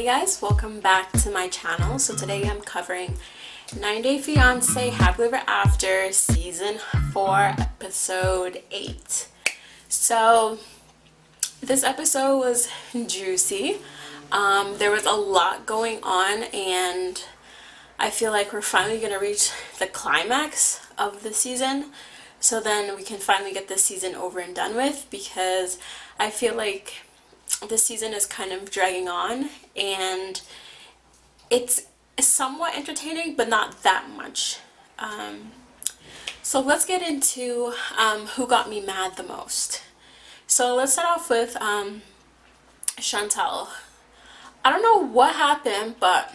Hey guys, welcome back to my channel. So today I'm covering 90 Day Fiance Happily Ever After Season 4 Episode 8. So this episode was juicy. There was a lot going on and I feel like we're finally going to reach the climax of the season. So then we can finally get this season over and done with, because I feel like this season is kind of dragging on and it's somewhat entertaining but not that much. So let's get into who got me mad the most. So let's start off with Chantal. I don't know what happened, but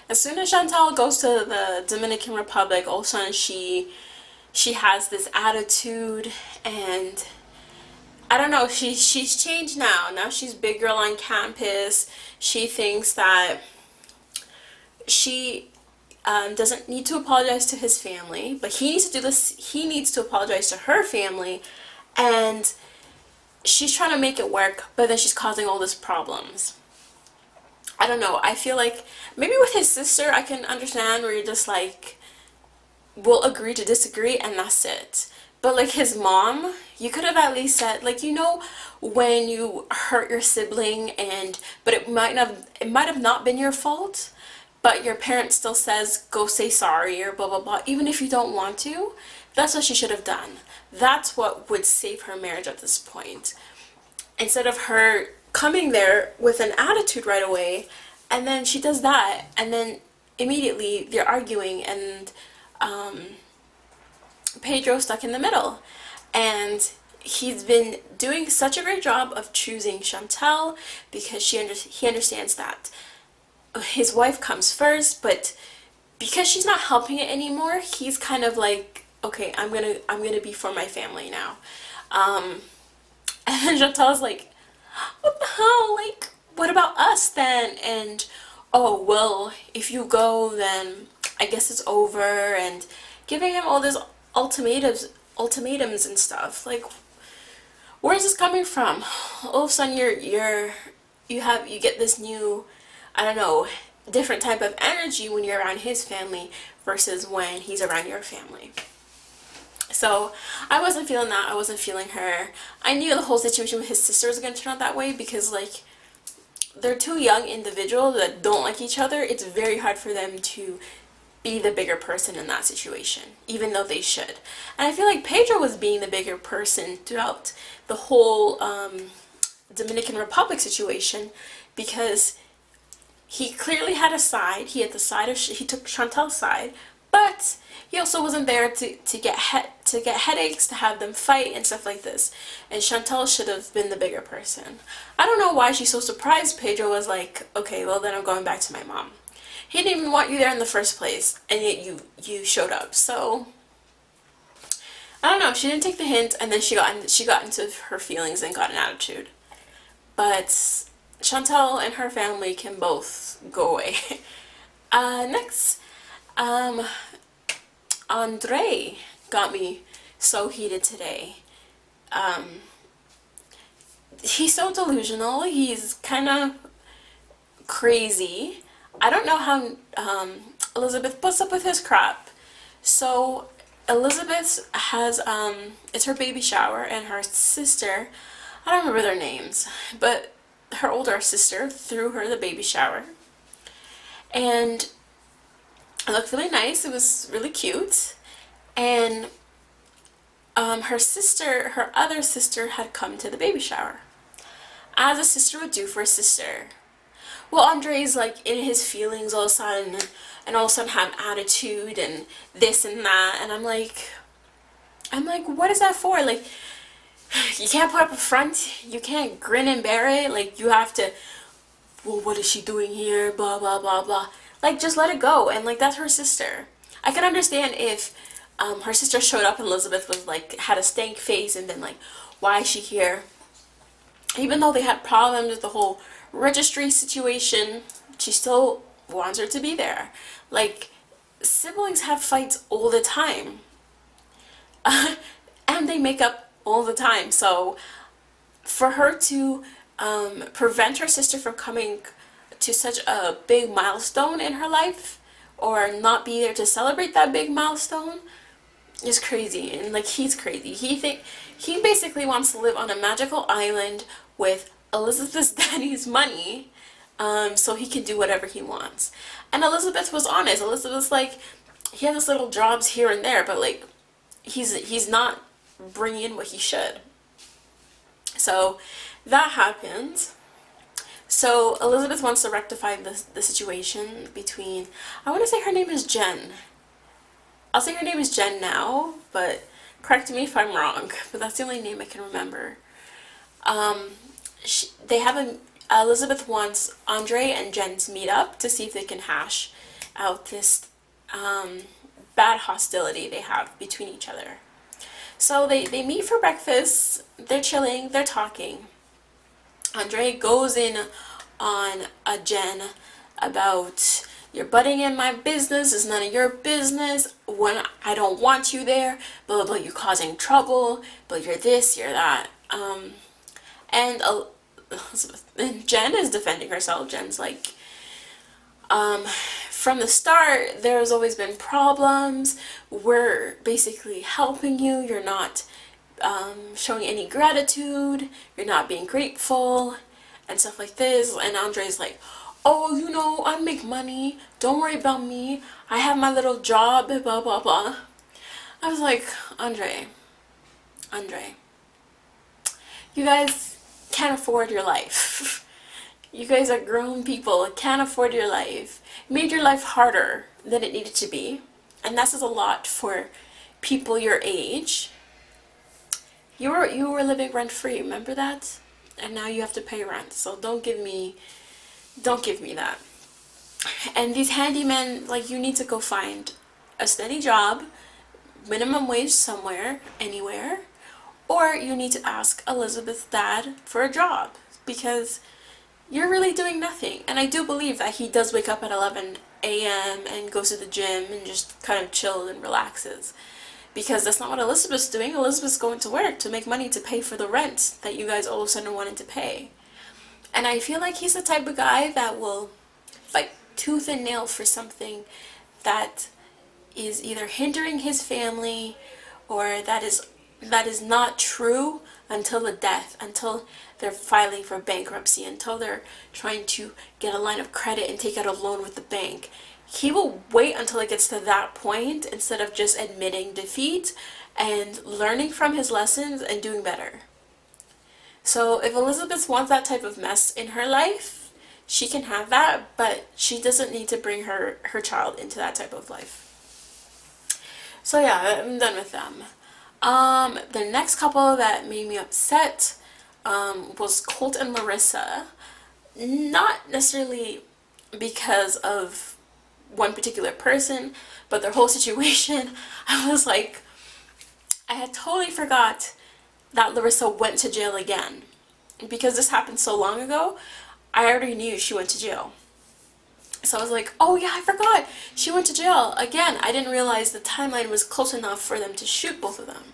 as soon as Chantal goes to the Dominican Republic, all of a sudden she has this attitude, and I don't know, she's changed now. Now she's big girl on campus. She thinks that she doesn't need to apologize to his family, but he needs to do this. He needs to apologize to her family, and she's trying to make it work, but then she's causing all these problems. I don't know. I feel like maybe with his sister I can understand where you're just like, we'll agree to disagree and that's it. But like his mom, you could have at least said, like, you know, when you hurt your sibling but it might have not been your fault, but your parent still says go say sorry or blah blah blah, even if you don't want to. That's what she should have done. That's what would save her marriage at this point. Instead of her coming there with an attitude right away, and then she does that, and then immediately they're arguing, and Pedro's stuck in the middle, and he's been doing such a great job of choosing Chantal because he understands that his wife comes first, but because she's not helping it anymore, he's kind of like, okay, I'm gonna be for my family now. And then Chantal's like, what the hell, like, what about us then? And oh well, if you go then I guess it's over, and giving him all these ultimatums and stuff. Like, where is this coming from? All of a sudden you get this new, I don't know, different type of energy when you're around his family versus when he's around your family. So I wasn't feeling that. I wasn't feeling her. I knew the whole situation with his sister was going to turn out that way, because like, they're two young individuals that don't like each other. It's very hard for them to be the bigger person in that situation, even though they should. And I feel like Pedro was being the bigger person throughout the whole Dominican Republic situation, because he clearly had a side. He took Chantal's side, but he also wasn't there to get headaches, to have them fight and stuff like this. And Chantal should have been the bigger person. I don't know why she's so surprised. Pedro was like, okay, well then I'm going back to my mom. He didn't even want you there in the first place, and yet you showed up. So I don't know. She didn't take the hint, and then she got into her feelings and got an attitude. But Chantal and her family can both go away. Next, Andre got me so heated today. He's so delusional. He's kind of crazy. I don't know how Elizabeth puts up with his crap. So Elizabeth has it's her baby shower, and her sister, I don't remember their names, but her older sister threw her the baby shower, and it looked really nice. It was really cute. And her other sister had come to the baby shower, as a sister would do for a sister. Well, Andre's like in his feelings all of a sudden, and all of a sudden have attitude and this and that, and I'm like, what is that for? Like, you can't put up a front, you can't grin and bear it, like, you have to, well, what is she doing here, blah blah blah blah. Like, just let it go. And like, that's her sister. I can understand if her sister showed up and Elizabeth was like, had a stank face and been like, why is she here? Even though they had problems with the whole registry situation, she still wants her to be there. Like, siblings have fights all the time. And they make up all the time. So for her to prevent her sister from coming to such a big milestone in her life or not be there to celebrate that big milestone is crazy. And like, he's crazy. He basically wants to live on a magical island with Elizabeth's daddy's money, so he can do whatever he wants. And Elizabeth was honest. Elizabeth's like, he has his little jobs here and there, but like, he's not bringing in what he should. So that happens. So Elizabeth wants to rectify the situation between, I want to say her name is Jen. I'll say her name is Jen now, but correct me if I'm wrong, but that's the only name I can remember. They have Elizabeth wants Andre and Jen to meet up to see if they can hash out this bad hostility they have between each other. So they meet for breakfast, they're chilling, they're talking. Andre goes in on a Jen about, you're butting in my business, it's none of your business, when I don't want you there, blah blah blah, you're causing trouble, but you're this, you're that. And Jen is defending herself. Jen's like, from the start, there's always been problems. We're basically helping you. You're not showing any gratitude. You're not being grateful and stuff like this. And Andre's like, oh, you know, I make money. Don't worry about me. I have my little job, blah, blah, blah. I was like, Andre, you guys can't afford your life. You guys are grown people, can't afford your life. Made your life harder than it needed to be. And that says a lot for people your age. You were living rent free, remember that? And now you have to pay rent. So don't give me that. And these handymen, like, you need to go find a steady job, minimum wage somewhere, anywhere, or you need to ask Elizabeth's dad for a job, because you're really doing nothing. And I do believe that he does wake up at 11 a.m. and goes to the gym and just kind of chills and relaxes. Because that's not what Elizabeth's doing. Elizabeth's going to work to make money to pay for the rent that you guys all of a sudden wanted to pay. And I feel like he's the type of guy that will fight tooth and nail for something that is either hindering his family or that is not true until the death, until they're filing for bankruptcy, until they're trying to get a line of credit and take out a loan with the bank. He will wait until it gets to that point instead of just admitting defeat and learning from his lessons and doing better. So if Elizabeth wants that type of mess in her life, she can have that, but she doesn't need to bring her child into that type of life. So yeah, I'm done with them. The next couple that made me upset was Colt and Larissa. Not necessarily because of one particular person, but their whole situation. I was like, I had totally forgot that Larissa went to jail again. Because this happened so long ago, I already knew she went to jail. So I was like, oh yeah, I forgot. She went to jail again. I didn't realize the timeline was close enough for them to shoot both of them.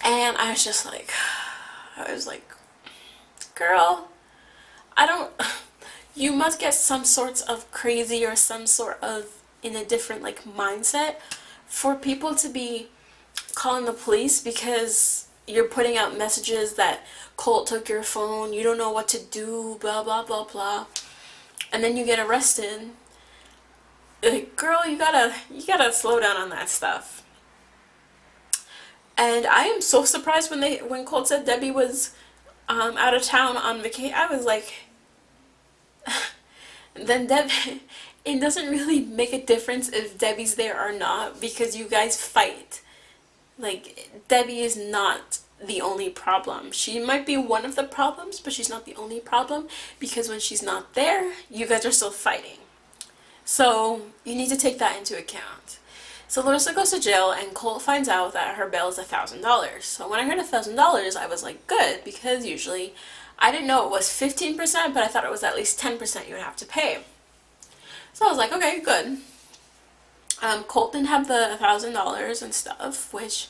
And I was like, girl, you must get some sorts of crazy or some sort of in a different like mindset for people to be calling the police because you're putting out messages that Colt took your phone, you don't know what to do, blah blah blah blah, and then you get arrested. Like, girl, you gotta slow down on that stuff. And I am so surprised when Colt said Debbie was out of town on vacation. I was like, then it doesn't really make a difference if Debbie's there or not, because you guys fight. Like, Debbie is not the only problem. She might be one of the problems, but she's not the only problem, because when she's not there, you guys are still fighting. So you need to take that into account. So Larissa goes to jail, and Colt finds out that her bail is $1,000. So when I heard $1,000, I was like, good, because usually I didn't know it was 15%, but I thought it was at least 10% you would have to pay. So I was like, okay, good. Colt didn't have the $1,000 and stuff, which,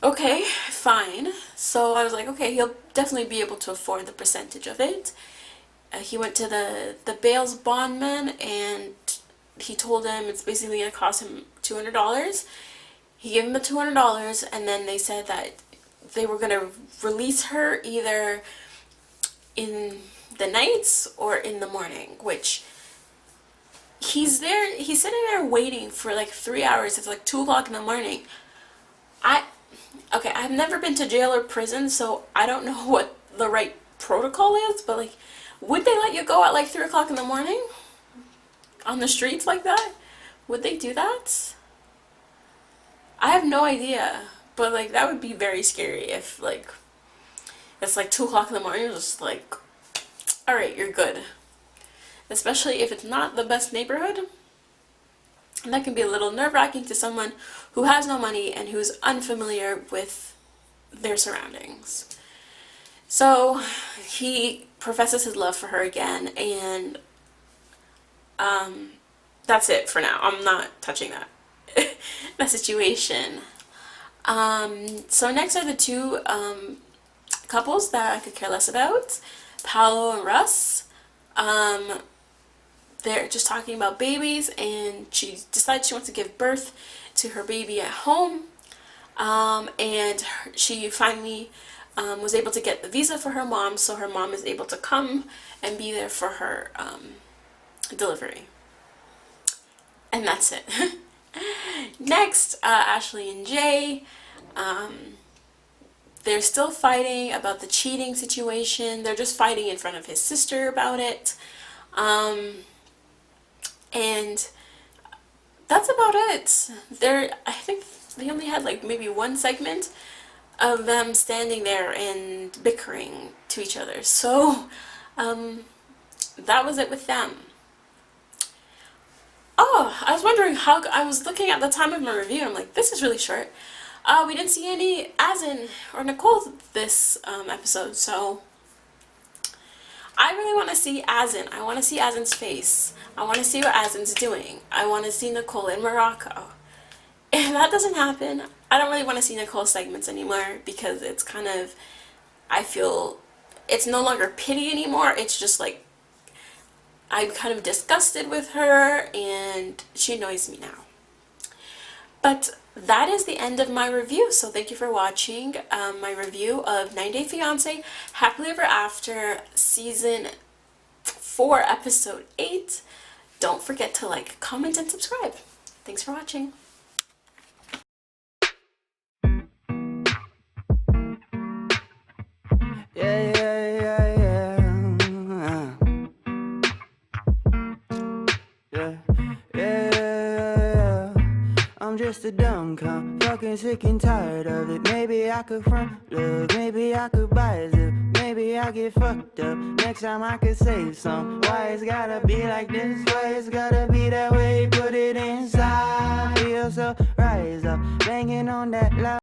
okay, fine. So I was like, okay, he'll definitely be able to afford the percentage of it. he went to the bail's bondman, and he told him it's basically going to cost him $200. He gave him the $200, and then they said that they were going to release her either in the nights or in the morning, which he's sitting there waiting for like 3 hours. It's like 2 o'clock in the morning. Okay, I've never been to jail or prison, so I don't know what the right protocol is, but like, would they let you go at like 3 o'clock in the morning on the streets like that? Would they do that? I have no idea, but like, that would be very scary if like it's like 2 o'clock in the morning. You're just like, all right, you're good. Especially if it's not the best neighborhood. And that can be a little nerve-wracking to someone who has no money and who's unfamiliar with their surroundings. So he professes his love for her again, and that's it for now. I'm not touching that situation. So next are the two couples that I could care less about, Paolo and Russ. They're just talking about babies, and she decides she wants to give birth to her baby at home. And she finally was able to get the visa for her mom, so her mom is able to come and be there for her delivery. And that's it. Next, Ashley and Jay. They're still fighting about the cheating situation. They're just fighting in front of his sister about it. And that's about it. I think they only had like maybe one segment of them standing there and bickering to each other. So that was it with them. Oh, I was wondering how, I was looking at the time of my review, and I'm like, this is really short. We didn't see any Azin or Nicole this episode, so I really want to see Azin. I want to see Azin's face. I want to see what Azin's doing. I want to see Nicole in Morocco. If that doesn't happen, I don't really want to see Nicole's segments anymore, because it's kind of, I feel, it's no longer pity anymore. It's just like, I'm kind of disgusted with her, and she annoys me now. But that is the end of my review, so thank you for watching my review of 90 Day Fiance Happily Ever After Season 4, Episode 8. Don't forget to like, comment, and subscribe. Thanks for watching. I'm just a dumb cunt, fucking sick and tired of it. Maybe I could front love, maybe I could buy a zip, maybe I get fucked up. Next time I could save some. Why it's gotta be like this? Why it's gotta be that way? Put it inside. Feel so rise up, banging on that loud.